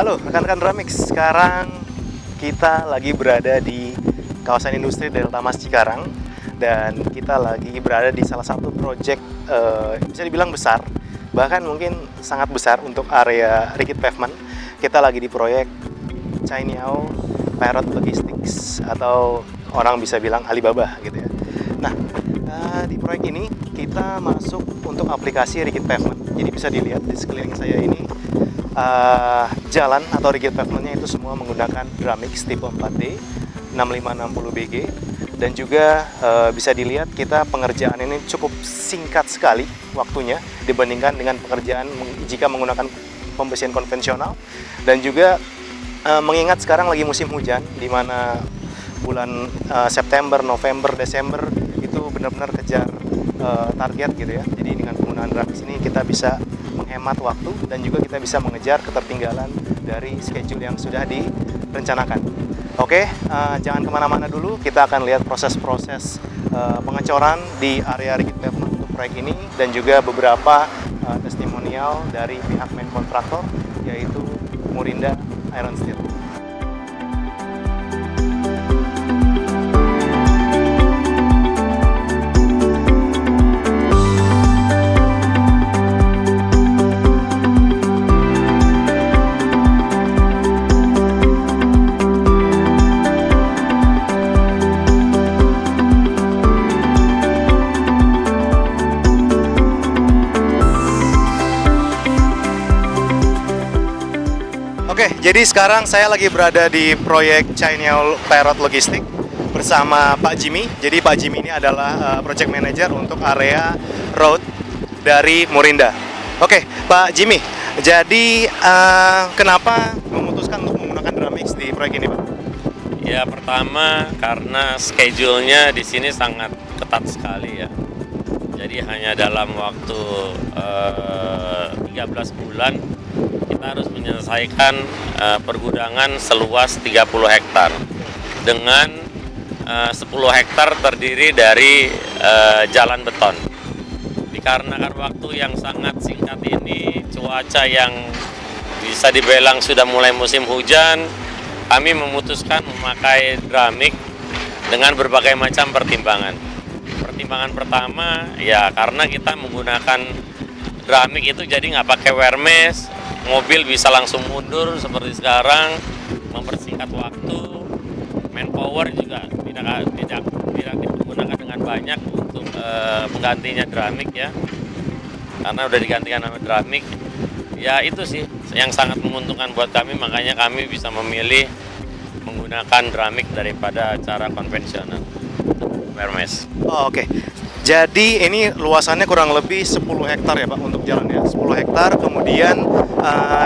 Halo rekan-rekan Dramix, sekarang kita lagi berada di kawasan industri Delta Mas Cikarang dan kita lagi berada di salah satu proyek bisa dibilang besar, bahkan mungkin sangat besar untuk area rigid pavement. Kita lagi di proyek Cainiao Parrot Logistics atau orang bisa bilang Alibaba gitu ya. Nah, di proyek ini kita masuk untuk aplikasi rigid pavement. Jadi bisa dilihat di sekeliling saya ini jalan atau rigid pavementnya itu semua menggunakan Dramix tipe 4D 6560BG dan juga bisa dilihat kita pengerjaan ini cukup singkat sekali waktunya dibandingkan dengan pekerjaan jika menggunakan pembesian konvensional. Dan juga mengingat sekarang lagi musim hujan di mana bulan September, November, Desember itu benar-benar kejar target gitu ya. Jadi dengan penggunaan Dramix ini kita bisa menghemat waktu dan juga kita bisa mengejar ketertinggalan dari schedule yang sudah direncanakan. Oke, jangan kemana-mana dulu, kita akan lihat proses-proses pengecoran di area rigid pavement untuk proyek ini dan juga beberapa testimonial dari pihak main kontraktor yaitu Murinda Iron Steel. Oke, jadi sekarang saya lagi berada di proyek Cainiao Parrot Logistics bersama Pak Jimmy. Jadi Pak Jimmy ini adalah project manager untuk area road dari Murinda. Oke, Pak Jimmy. Jadi kenapa memutuskan untuk menggunakan Dramix di proyek ini, Pak? Ya, pertama karena schedule-nya di sini sangat ketat sekali ya. Jadi hanya dalam waktu 13 bulan kita harus menyelesaikan pergudangan seluas 30 hektar dengan 10 hektar terdiri dari jalan beton. Dikarenakan waktu yang sangat singkat ini, cuaca yang bisa dibilang sudah mulai musim hujan, kami memutuskan memakai Dramix dengan berbagai macam pertimbangan. Pertimbangan pertama ya karena kita menggunakan Dramix itu jadi nggak pakai wear mesh, mobil bisa langsung mundur seperti sekarang, mempersingkat waktu. Manpower juga tidak dipergunakan dengan banyak untuk menggantinya Dramix ya, karena udah digantikan sama Dramix. Ya itu sih yang sangat menguntungkan buat kami, makanya kami bisa memilih menggunakan Dramix daripada cara konvensional wear mesh. Oh, oke. Jadi ini luasannya kurang lebih 10 hektar ya Pak untuk jalannya, 10 hektar. Kemudian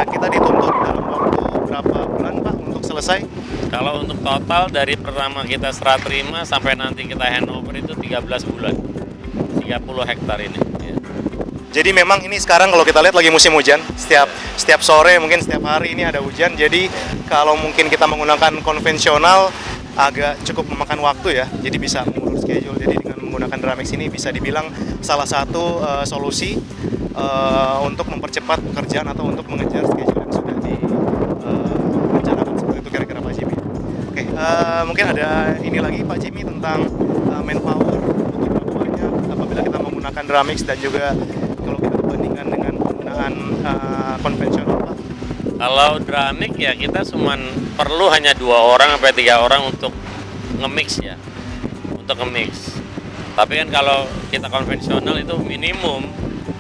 kita dituntut dalam waktu berapa bulan Pak untuk selesai? Kalau untuk total dari pertama kita serah terima sampai nanti kita handover itu 13 bulan, 30 hektar ini ya. Jadi memang ini sekarang kalau kita lihat lagi musim hujan, setiap sore mungkin setiap hari ini ada hujan. Jadi kalau mungkin kita menggunakan konvensional agak cukup memakan waktu ya, jadi bisa mengurus schedule. Jadi dengan menggunakan Dramix ini bisa dibilang salah satu solusi untuk mempercepat pekerjaan atau untuk mengejar schedule yang sudah direncanakan. Seperti itu kira-kira Pak Jimmy. Oke, mungkin ada ini lagi Pak Jimmy tentang manpower untuk berapa apabila kita menggunakan Dramix dan juga kalau kita bandingkan dengan penggunaan konvensional Pak. Kalau Dramix ya kita cuman perlu hanya 2 orang sampai 3 orang untuk nge-mix ya, untuk nge-mix. Tapi kan kalau kita konvensional itu minimum,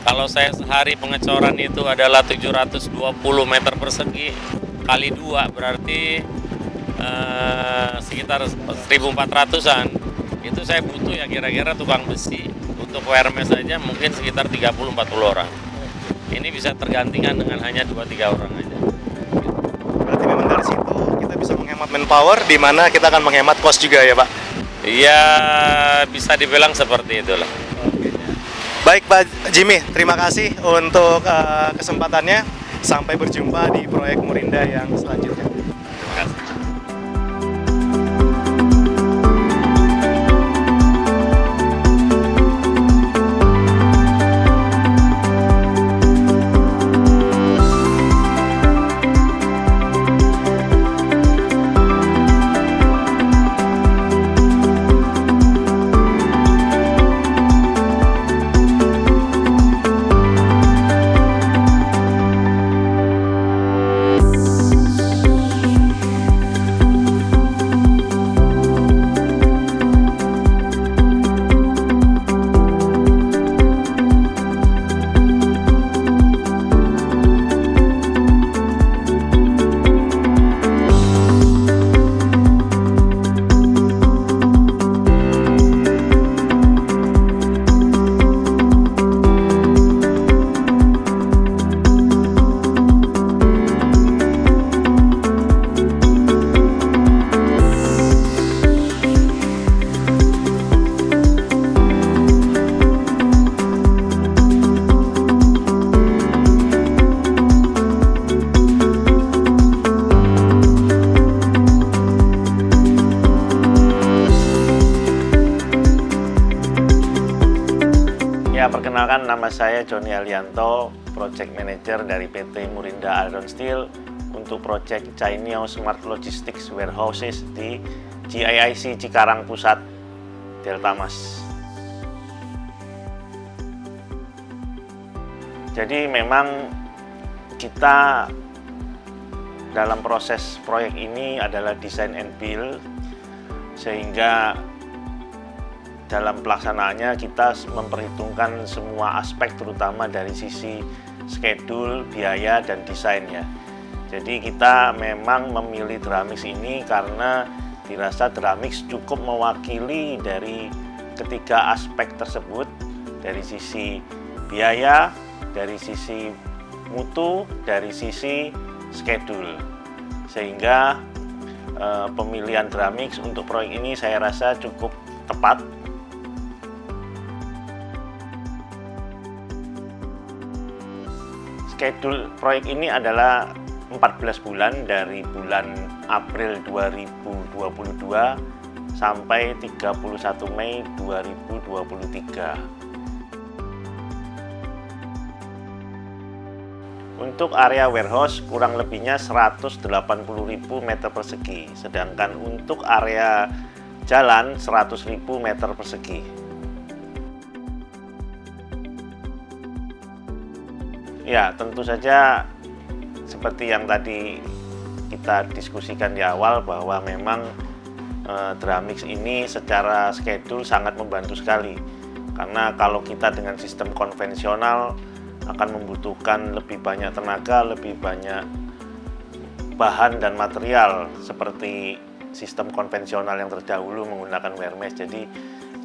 kalau saya sehari pengecoran itu adalah 720 meter persegi kali 2 berarti sekitar 1.400-an. Itu saya butuh ya kira-kira tukang besi. Untuk wear mesh saja mungkin sekitar 30-40 orang. Ini bisa tergantikan dengan hanya 2-3 orang aja. Berarti memang dari situ kita bisa menghemat manpower, di mana kita akan menghemat cost juga ya Pak? Iya, bisa dibilang seperti itulah. Oke. Baik Pak Jimmy, terima kasih untuk kesempatannya. Sampai berjumpa di proyek Murinda yang selanjutnya. Terima kasih. Perkenalkan, nama saya Joni Alianto, Project Manager dari PT Murinda Iron Steel untuk Project Cainio Smart Logistics Warehouses di GIIC Cikarang Pusat, Delta Mas. Jadi memang kita dalam proses proyek ini adalah design and build, sehingga dalam pelaksanaannya kita memperhitungkan semua aspek, terutama dari sisi schedule, biaya, dan desainnya. Jadi kita memang memilih Dramix ini karena dirasa Dramix cukup mewakili dari ketiga aspek tersebut, dari sisi biaya, dari sisi mutu, dari sisi schedule. Sehingga pemilihan Dramix untuk proyek ini saya rasa cukup tepat. Schedule proyek ini adalah 14 bulan, dari bulan April 2022 sampai 31 Mei 2023. Untuk area warehouse kurang lebihnya 180.000 meter persegi, sedangkan untuk area jalan 100.000 meter persegi. Ya, tentu saja seperti yang tadi kita diskusikan di awal, bahwa memang Dramix ini secara schedule sangat membantu sekali. Karena kalau kita dengan sistem konvensional akan membutuhkan lebih banyak tenaga, lebih banyak bahan dan material seperti sistem konvensional yang terdahulu menggunakan wire mesh. Jadi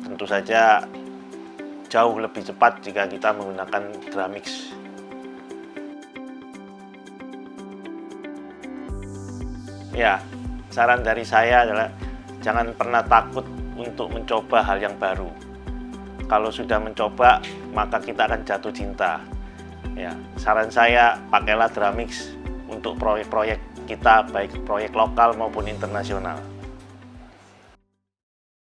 tentu saja jauh lebih cepat jika kita menggunakan Dramix. Ya, saran dari saya adalah jangan pernah takut untuk mencoba hal yang baru. Kalau sudah mencoba, maka kita akan jatuh cinta. Ya, saran saya, pakailah Dramix untuk proyek-proyek kita, baik proyek lokal maupun internasional.